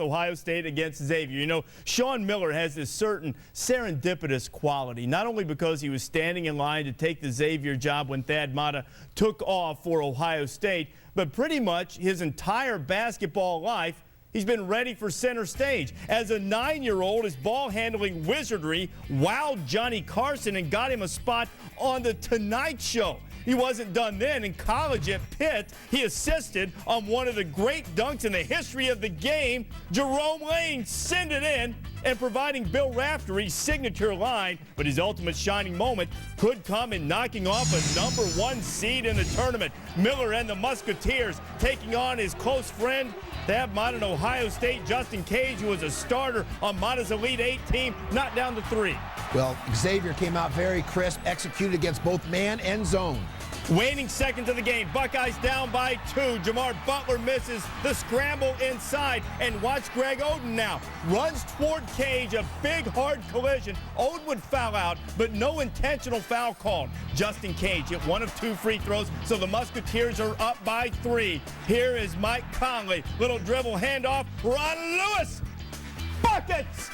Ohio State against Xavier. You know, Sean Miller has this certain serendipitous quality, not only because he was standing in line to take the Xavier job when Thad Matta took off for Ohio State, but pretty much his entire basketball life, he's been ready for center stage. As a 9-year-old, his ball-handling wizardry wowed Johnny Carson and got him a spot on The Tonight Show. He wasn't done then. In college at Pitt, he assisted on one of the great dunks in the history of the game. Jerome Lane sent it in and providing Bill Raftery's signature line, but his ultimate shining moment could come in knocking off a #1 seed in the tournament. Miller and the Musketeers taking on his close friend, Thad Matta and Ohio State, Justin Cage, who was a starter on Matta's Elite 8 team, knocked down the 3. Well, Xavier came out very crisp, executed against both man and zone. Waning seconds of the game, Buckeyes down by 2. Jamar Butler misses the scramble inside, and watch Greg Oden now. Runs toward Cage, a big hard collision. Oden would foul out, but no intentional foul called. Justin Cage hit 1 of 2 free throws, so the Musketeers are up by 3. Here is Mike Conley. Little dribble handoff. Ron Lewis. Buckets!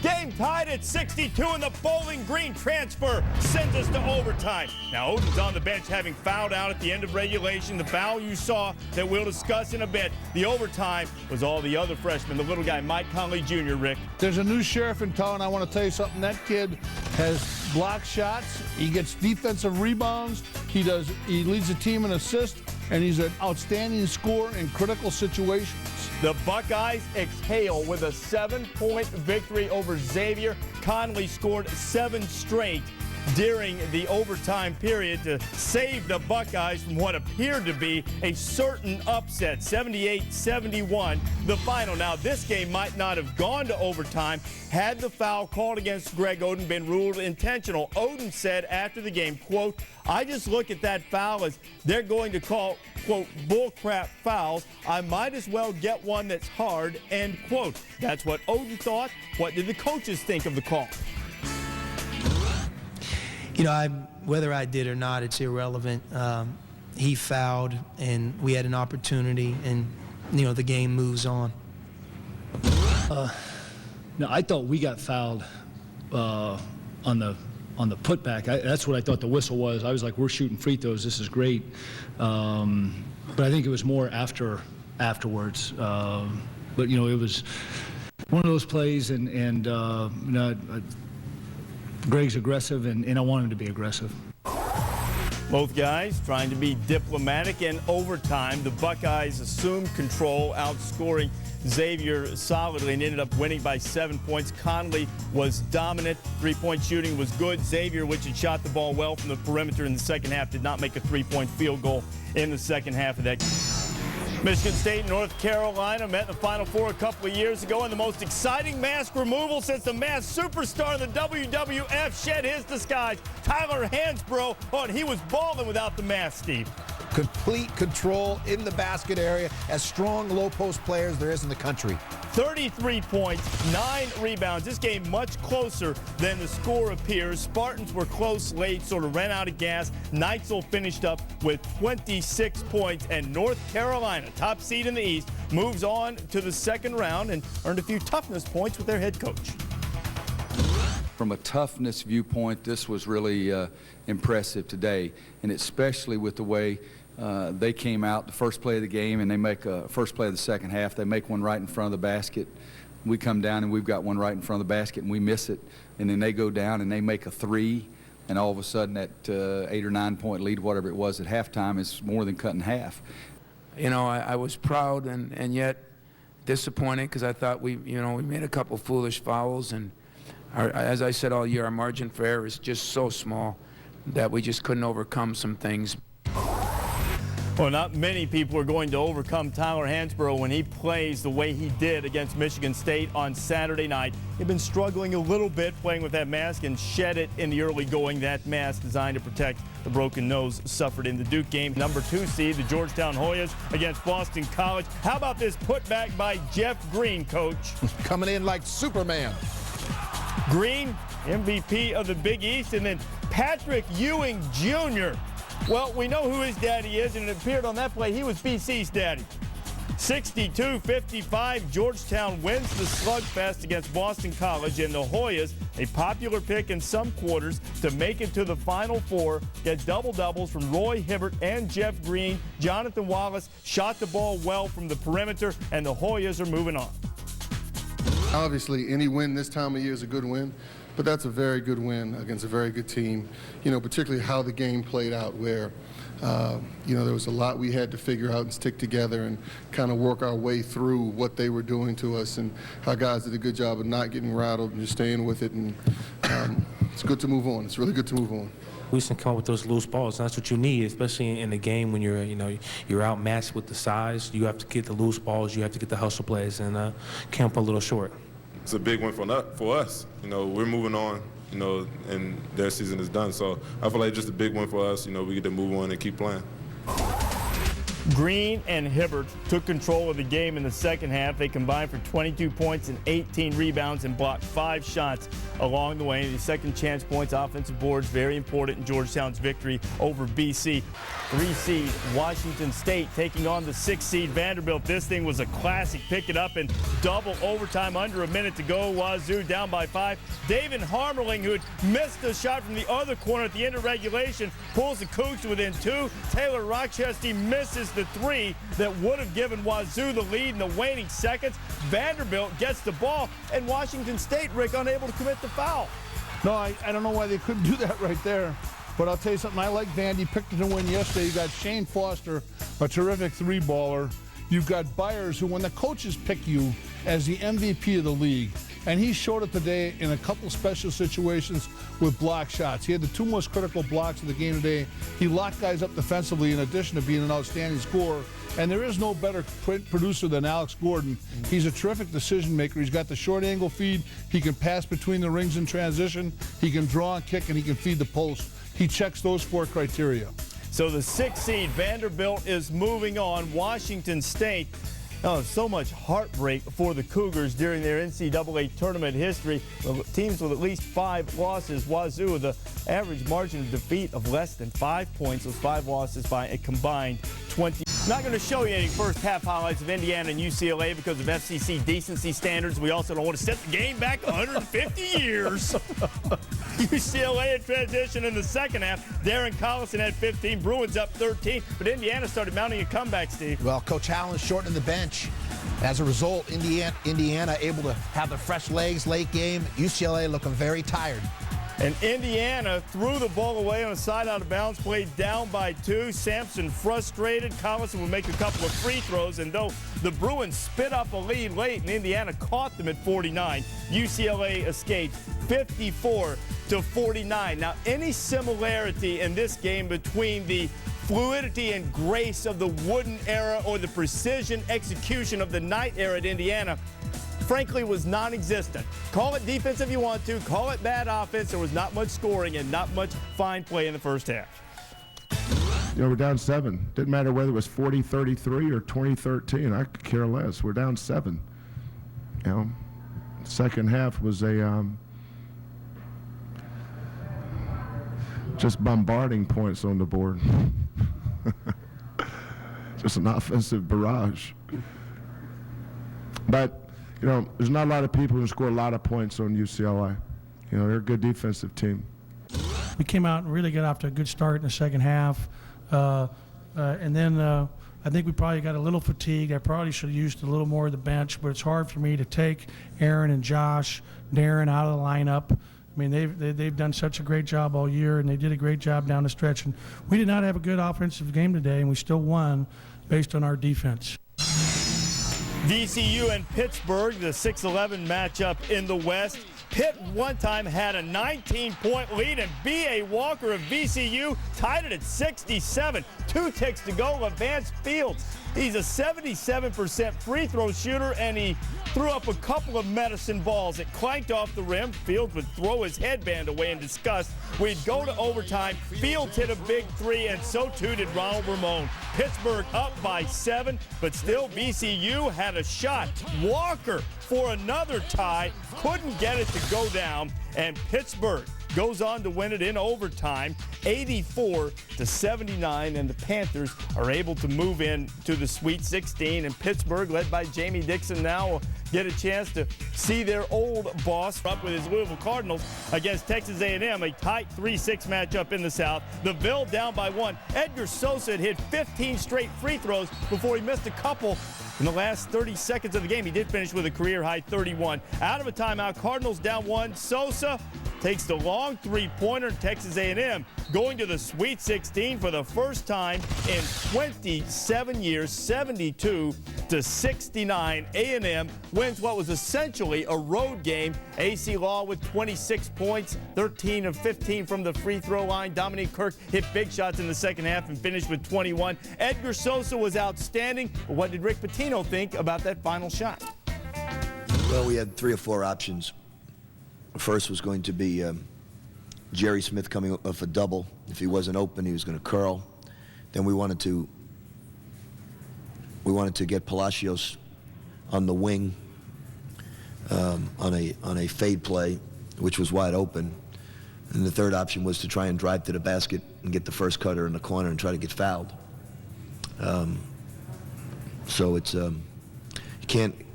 Game tied at 62, and the Bowling Green transfer sends us to overtime. Now, Oden's on the bench having fouled out at the end of regulation. The foul you saw that we'll discuss in a bit. The overtime was all the other freshmen, the little guy, Mike Conley Jr., Rick. There's a new sheriff in town. I want to tell you something. That kid has blocked shots. He gets defensive rebounds. He leads the team in assists, and he's an outstanding scorer in critical situations. The Buckeyes exhale with a 7-point victory over Xavier. Conley scored 7 straight during the overtime period to save the Buckeyes from what appeared to be a certain upset. 78-71, the final. Now, this game might not have gone to overtime had the foul called against Greg Oden been ruled intentional. Oden said after the game, quote, "I just look at that foul as they're going to call, quote, bullcrap fouls. I might as well get one that's hard," end quote. That's what Oden thought. What did the coaches think of the call? You know, whether I did or not, it's irrelevant. He fouled, and we had an opportunity, and, you know, the game moves on. No, I thought we got fouled on the putback. That's what I thought the whistle was. I was like, we're shooting free throws. This is great. But I think it was more afterwards. But, you know, it was one of those plays, and you know, Greg's aggressive, and I want him to be aggressive. Both guys trying to be diplomatic. In overtime, the Buckeyes assumed control, outscoring Xavier solidly, and ended up winning by 7 points. Conley was dominant. Three-point shooting was good. Xavier, which had shot the ball well from the perimeter in the second half, did not make a three-point field goal in the second half of that game. Michigan State and North Carolina met in the Final Four a couple of years ago, and the most exciting mask removal since the masked superstar in the WWF shed his disguise. Tyler Hansbrough, oh, and he was balling without the mask, Steve. Complete control in the basket area, as strong low-post players there is in the country. 33 points, 9 rebounds. This game much closer than the score appears. Spartans were close late, sort of ran out of gas. Neitzel finished up with 26 points, and North Carolina, top seed in the East, moves on to the second round and earned a few toughness points with their head coach. From a toughness viewpoint, this was really impressive today, and especially with the way they came out the first play of the game, and they make a first play of the second half. They make one right in front of the basket. We come down and we've got one right in front of the basket, and we miss it, and then they go down and they make a 3, and all of a sudden that 8 or 9 point lead, whatever it was at halftime, is more than cut in half. You know, I was proud and yet disappointed, because I thought we made a couple foolish fouls, and as I said all year, our margin for error is just so small that we just couldn't overcome some things. Well, not many people are going to overcome Tyler Hansbrough when he plays the way he did against Michigan State on Saturday night. He'd been struggling a little bit playing with that mask and shed it in the early going. That mask designed to protect the broken nose suffered in the Duke game. Number 2 seed, the Georgetown Hoyas against Boston College. How about this putback by Jeff Green, coach? Coming in like Superman. Green, MVP of the Big East, and then Patrick Ewing Jr. Well, we know who his daddy is, and it appeared on that play he was BC's daddy. 62-55, Georgetown wins the slugfest against Boston College, and the Hoyas, a popular pick in some quarters to make it to the Final Four, get double-doubles from Roy Hibbert and Jeff Green. Jonathan Wallace shot the ball well from the perimeter, and the Hoyas are moving on. Obviously, any win this time of year is a good win, but that's a very good win against a very good team, you know, particularly how the game played out where, you know, there was a lot we had to figure out and stick together and kind of work our way through what they were doing to us, and our guys did a good job of not getting rattled and just staying with it, and it's good to move on. It's really good to move on. We can come up with those loose balls. And that's what you need, especially in the game when you're outmatched with the size. You have to get the loose balls. You have to get the hustle plays, and camp a little short. It's a big win for us. You know, we're moving on. You know, and their season is done. So I feel like just a big win for us. You know, we get to move on and keep playing. Green and Hibbert took control of the game in the second half. They combined for 22 points and 18 rebounds and blocked 5 shots along the way. The second chance points, offensive boards, very important in Georgetown's victory over BC. 3 seed Washington State taking on the 6 seed Vanderbilt. This thing was a classic. Pick it up in double overtime, under a minute to go. Wazoo down by 5. David Harmerling, who had missed a shot from the other corner at the end of regulation, pulls the Cougs to within 2. Taylor Rochester misses the 3 that would have given Wazoo the lead in the waning seconds. Vanderbilt gets the ball, and Washington State, Rick, unable to commit the foul. No, I don't know why they couldn't do that right there. But I'll tell you something, I like Vandy. Picked it to win yesterday. You got Shane Foster, a terrific 3-baller. You've got Byers, who when the coaches pick you as the MVP of the league, and he showed it today in a couple special situations with block shots. He had the 2 most critical blocks of the game today. He locked guys up defensively in addition to being an outstanding scorer. And there is no better producer than Alex Gordon. He's a terrific decision maker. He's got the short angle feed. He can pass between the rings in transition. He can draw and kick, and he can feed the post. He checks those 4 criteria. So the 6 seed Vanderbilt is moving on. Washington State, so much heartbreak for the Cougars during their NCAA tournament history. Teams with at least 5 losses. Wazoo with an average margin of defeat of less than 5 points. Those 5 losses by a combined 20. Not going to show you any first half highlights of Indiana and UCLA because of FCC decency standards. We also don't want to set the game back 150 years. UCLA in transition in the second half. Darren Collison had 15, Bruins up 13, but Indiana started mounting a comeback, Steve. Well, Coach Allen shortened the bench. As a result, Indiana able to have the fresh legs late game. UCLA looking very tired. And Indiana threw the ball away on a side out of bounds, played down by 2. Sampson frustrated. Collison would make a couple of free throws, and though the Bruins spit up a lead late and Indiana caught them at 49, UCLA escaped 54-49. Now, any similarity in this game between the fluidity and grace of the Wooden era or the precision execution of the Knight era at Indiana, frankly, was non-existent. Call it defense if you want to. Call it bad offense. There was not much scoring and not much fine play in the first half. You know, we're down 7. Didn't matter whether it was 40-33 or 20-13. I could care less. We're down 7. You know, second half was a just bombarding points on the board. Just an offensive barrage. But you know, there's not a lot of people who score a lot of points on UCLA. You know, they're a good defensive team. We came out and really got off to a good start in the second half. And then I think we probably got a little fatigued. I probably should have used a little more of the bench, but it's hard for me to take Aaron and Josh, Darren out of the lineup. I mean, they've done such a great job all year, and they did a great job down the stretch. And we did not have a good offensive game today, and we still won based on our defense. VCU and Pittsburgh, the 6-11 matchup in the West. Pitt one time had a 19-point lead, and B.A. Walker of VCU tied it at 67. 2 ticks to go. Levance Fields, he's a 77% free throw shooter, and he threw up a couple of medicine balls. It clanked off the rim. Fields would throw his headband away in disgust. We'd go to overtime. Fields hit a big 3, and so too did Ronald Ramon. Pittsburgh up by 7, but still VCU had a shot. Walker for another tie, couldn't get it to go down, and Pittsburgh goes on to win it in overtime, 84-79, and the Panthers are able to move in to the Sweet 16. And Pittsburgh, led by Jamie Dixon, now will get a chance to see their old boss up with his Louisville Cardinals against Texas A&M, a tight 3-6 matchup in the South. The Ville down by 1. Edgar Sosa had hit 15 straight free throws before he missed a couple in the last 30 seconds of the game. He did finish with a career-high 31. Out of a timeout, Cardinals down 1. Sosa takes the long three-pointer. Texas A&M going to the Sweet 16 for the first time in 27 years, 72-69. A&M wins what was essentially a road game. AC Law with 26 points, 13 of 15 from the free throw line. Dominique Kirk hit big shots in the second half and finished with 21. Edgar Sosa was outstanding. But what did Rick Pitino think about that final shot? Well, we had 3 or 4 options. First was going to be Jerry Smith coming off a double. If he wasn't open, he was going to curl. Then we wanted to get Palacios on the wing on a fade play, which was wide open. And the third option was to try and drive to the basket and get the first cutter in the corner and try to get fouled. So it's you can't.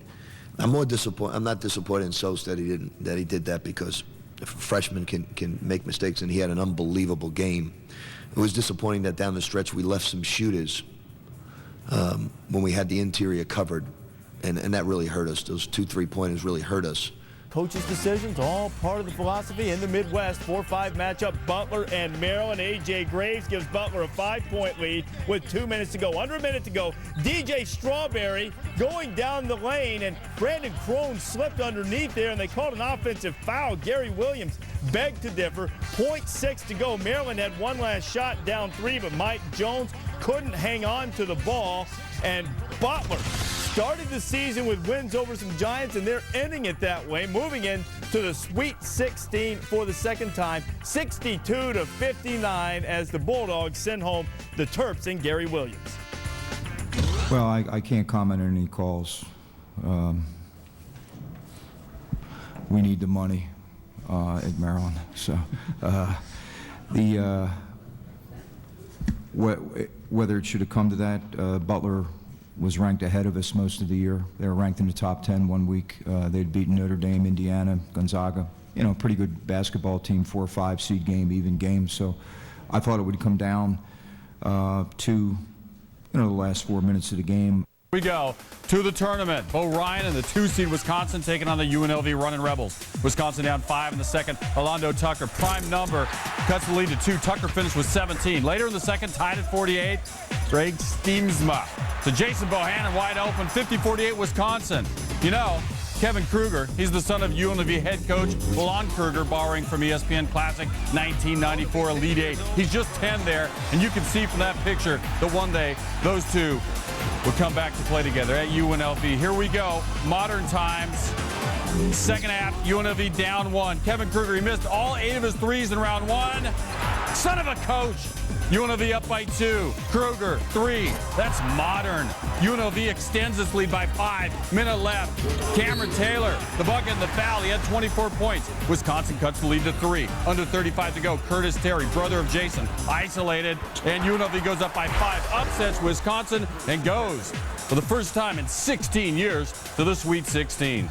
I'm more disappointed. I'm not disappointed in Sos that he did that, because a freshman can make mistakes, and he had an unbelievable game. It was disappointing that down the stretch we left some shooters when we had the interior covered, and that really hurt us. Those 2 3-pointers really hurt us. Coach's decisions, all part of the philosophy in the Midwest. 4-5 matchup, Butler and Maryland. A.J. Graves gives Butler a 5-point lead with 2 minutes to go. Under a minute to go. DJ Strawberry going down the lane, and Brandon Crone slipped underneath there, and they called an offensive foul. Gary Williams begged to differ. 0.6 to go. Maryland had one last shot, down 3, but Mike Jones couldn't hang on to the ball, and Butler started the season with wins over some Giants, and they're ending it that way, moving in to the Sweet 16 for the second time, 62-59, as the Bulldogs send home the Terps and Gary Williams. Well, I can't comment on any calls. We need the money at Maryland, so whether it should have come to that, Butler was ranked ahead of us most of the year. They were ranked in the top 10 one week. They'd beaten Notre Dame, Indiana, Gonzaga. You know, pretty good basketball team, 4 or 5 seed game, even game. So I thought it would come down to, the last 4 minutes of the game. We go to the tournament. Bo Ryan and the 2-seed Wisconsin taking on the UNLV Running Rebels. Wisconsin down 5 in the second. Orlando Tucker, prime number, cuts the lead to 2. Tucker finished with 17. Later in the second, tied at 48, Greg Steemsma. So Jason Bohannon wide open, 50-48 Wisconsin. You know, Kevin Kruger, he's the son of UNLV head coach Lon Kruger, borrowing from ESPN Classic 1994 Elite 8. He's just 10 there, and you can see from that picture that one day those two would come back to play together at UNLV. Here we go, modern times. Second half, UNLV down 1. Kevin Kruger, he missed all 8 of his threes in round 1. Son of a coach. UNLV up by 2. Kruger, 3. That's modern. UNLV extends its lead by 5. Minute left. Cameron Taylor, the bucket and the foul. He had 24 points. Wisconsin cuts the lead to 3. Under 35 to go. Curtis Terry, brother of Jason, isolated. And UNLV goes up by 5. Upsets Wisconsin and goes for the first time in 16 years to the Sweet 16.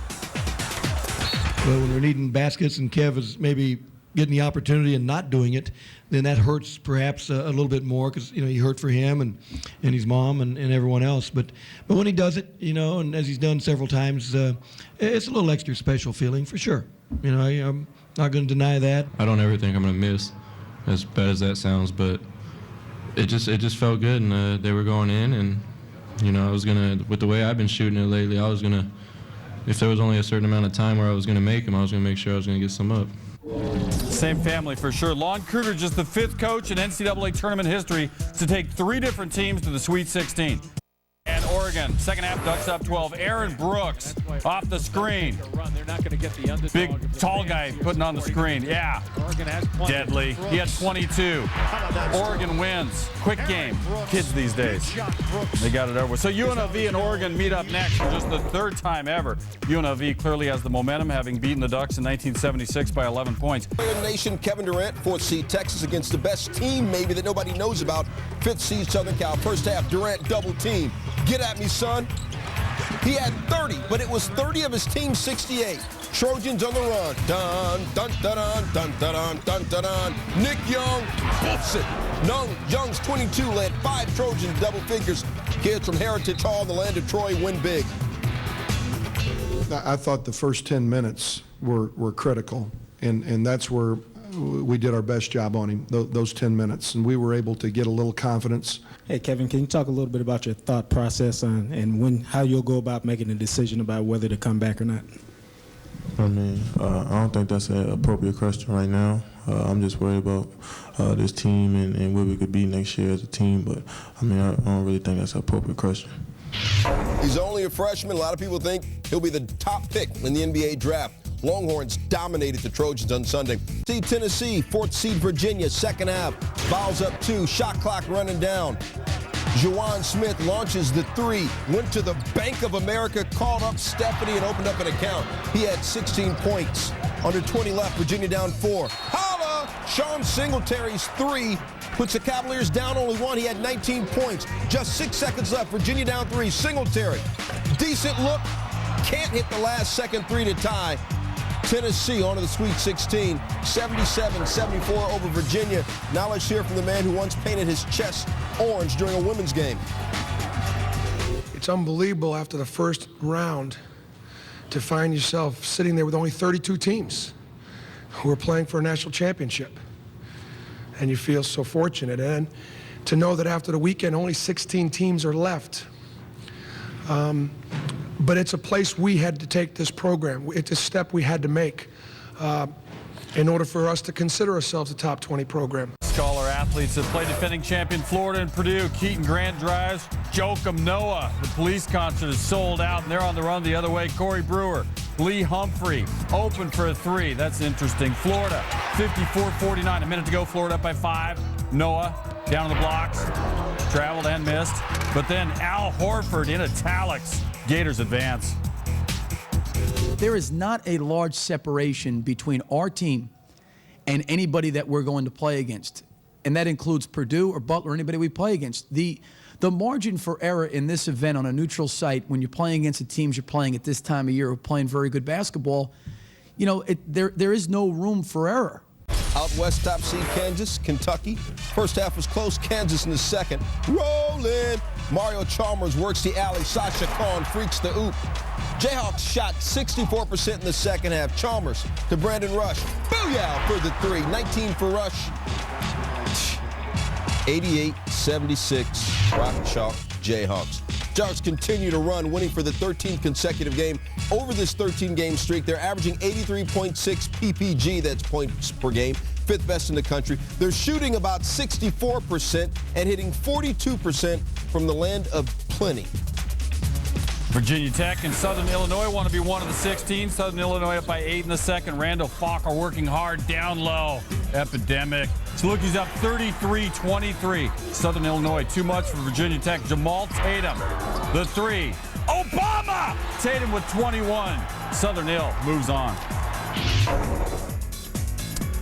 Well, when they're needing baskets and Kev is maybe getting the opportunity and not doing it, then that hurts perhaps a little bit more, because he hurt for him and his mom and everyone else. But when he does it, and as he's done several times, it's a little extra special feeling for sure. I'm not going to deny that. I don't ever think I'm going to miss, as bad as that sounds, but it just felt good, and they were going in, and I was gonna, with the way I've been shooting it lately, I was gonna, if there was only a certain amount of time where I was gonna make them, I was gonna make sure I was gonna get some up. Same family for sure. Lon Kruger, just the 5th coach in NCAA tournament history to take 3 different teams to the Sweet 16. And Oregon Oregon. Second half, Ducks up 12. Aaron Brooks off the screen. They're not going to get the underdog. Big, tall guy putting on the screen. Yeah. Oregon has Deadly. He had 22. Oregon wins. Quick game. Kids these days. They got it over. So UNLV and Oregon meet up next for just the third time ever. UNLV clearly has the momentum, having beaten the Ducks in 1976 by 11 points. Nation, Kevin Durant, 4th seed Texas against the best team maybe that nobody knows about, 5th seed Southern Cal. First half, Durant double team. Get at me, son. He had 30, but it was 30 of his team's 68. Trojans on the run. Dun, dun, dun, dun, dun, dun, dun, dun, dun. Nick Young, boots it. Young's 22 led 5 Trojans double figures. Kids from Heritage Hall in the land of Troy win big. I thought the first 10 minutes were critical, and that's where we did our best job on him, those 10 minutes, and we were able to get a little confidence. Hey, Kevin, can you talk a little bit about your thought process and how you'll go about making a decision about whether to come back or not? I mean, I don't think that's an appropriate question right now. I'm just worried about this team and where we could be next year as a team, but I mean, I don't really think that's an appropriate question. He's only a freshman. A lot of people think he'll be the top pick in the NBA draft. Longhorns dominated the Trojans on Sunday. Seed Tennessee, 4th seed Virginia, second half. Fouls up 2, shot clock running down. Juwan Smith launches the 3, went to the Bank of America, called up Stephanie and opened up an account. He had 16 points. Under 20 left, Virginia down 4. Holla! Sean Singletary's 3 puts the Cavaliers down only 1. He had 19 points. Just 6 seconds left. Virginia down 3. Singletary. Decent look. Can't hit the last second 3 to tie. Tennessee on to the Sweet 16, 77-74 over Virginia. Now let's hear from the man who once painted his chest orange during a women's game. It's unbelievable after the first round to find yourself sitting there with only 32 teams who are playing for a national championship. And you feel so fortunate. And to know that after the weekend, only 16 teams are left. But it's a place we had to take this program. It's a step we had to make in order for us to consider ourselves a top 20 program. Scholar athletes that play defending champion Florida and Purdue. Keaton Grant drives. Joakim Noah. The police concert is sold out, and they're on the run the other way. Corey Brewer. Lee Humphrey open for a 3. That's interesting. Florida, 54-49. A minute to go. Florida up by 5. Noah down on the blocks. Traveled and missed. But then Al Horford in italics. Gators advance. There is not a large separation between our team and anybody that we're going to play against. And that includes Purdue or Butler, or anybody we play against. The margin for error in this event on a neutral site, when you're playing against the teams you're playing at this time of year who are playing very good basketball, you know, there is no room for error. Out west, top seed Kansas, Kentucky. First half was close. Kansas in the second. Rolling. Mario Chalmers works the alley. Sasha Kaun freaks the oop. Jayhawks shot 64% in the second half. Chalmers to Brandon Rush. Booyah for the 3. 19 for Rush. 88-76. Rock Chalk Jayhawks. Jayhawks continue to run, winning for the 13th consecutive game. Over this 13-game streak, they're averaging 83.6 PPG, that's points per game, 5th best in the country. They're shooting about 64% and hitting 42% from the land of plenty. Virginia Tech and Southern Illinois want to be one of the 16. Southern Illinois up by 8 in the second. Randall Falk are working hard down low. Epidemic. Salukis up 33-23. Southern Illinois, too much for Virginia Tech. Jamal Tatum, the 3. Obama! Tatum with 21. Southern Ill moves on.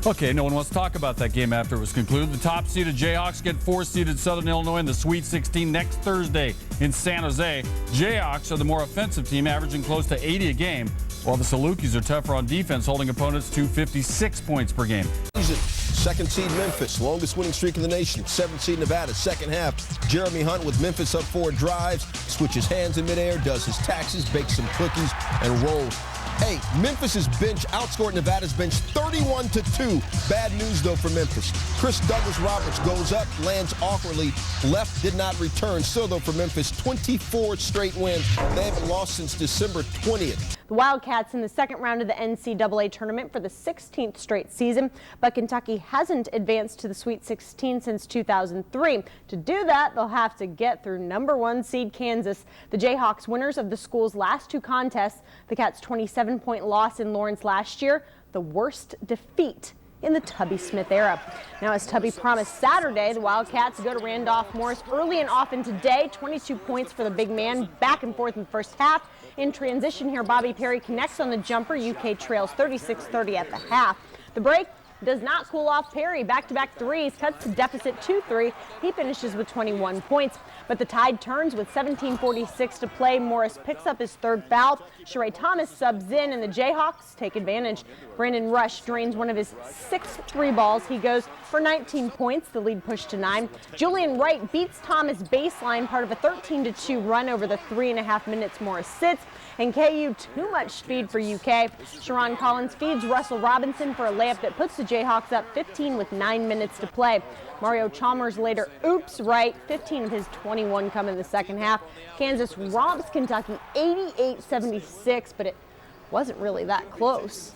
Okay, no one wants to talk about that game after it was concluded. The top-seeded Jayhawks get 4-seeded Southern Illinois in the Sweet 16 next Thursday in San Jose. Jayhawks are the more offensive team, averaging close to 80 a game, while the Salukis are tougher on defense, holding opponents to 56 points per game. Second seed Memphis, longest winning streak in the nation. 7th seed Nevada, second half. Jeremy Hunt with Memphis up 4 drives, switches hands in midair, does his taxes, bakes some cookies, and rolls. Hey, Memphis's bench outscored Nevada's bench 31-2. Bad news, though, for Memphis. Chris Douglas-Roberts goes up, lands awkwardly. Left did not return. Still, though, for Memphis, 24 straight wins. They haven't lost since December 20th. The Wildcats in the second round of the NCAA tournament for the 16th straight season, but Kentucky hasn't advanced to the Sweet 16 since 2003. To do that, they'll have to get through #1 seed Kansas. The Jayhawks, winners of the school's last 2 contests, the Cats' 27-point loss in Lawrence last year, the worst defeat in the Tubby Smith era. Now, as Tubby promised Saturday, the Wildcats go to Randolph Morris early and often today. 22 points for the big man, back and forth in the first half. In transition here, Bobby Perry connects on the jumper. UK trails 36-30 at the half. The break does not cool off Perry. Back-to-back threes, cuts to deficit 2-3. He finishes with 21 points. But the tide turns with 17:46 to play. Morris picks up his 3rd foul. Sheree Thomas subs in, and the Jayhawks take advantage. Brandon Rush drains one of his 6 3 balls. He goes for 19 points. The lead pushed to 9. Julian Wright beats Thomas baseline, part of a 13-2 run over the 3.5 minutes Morris sits. And KU, too much speed for UK. Sharon Collins feeds Russell Robinson for a layup that puts the Jayhawks up 15 with 9 minutes to play. Mario Chalmers later oops right. 15 of his 21 come in the second half. Kansas romps Kentucky 88-76, but it wasn't really that close.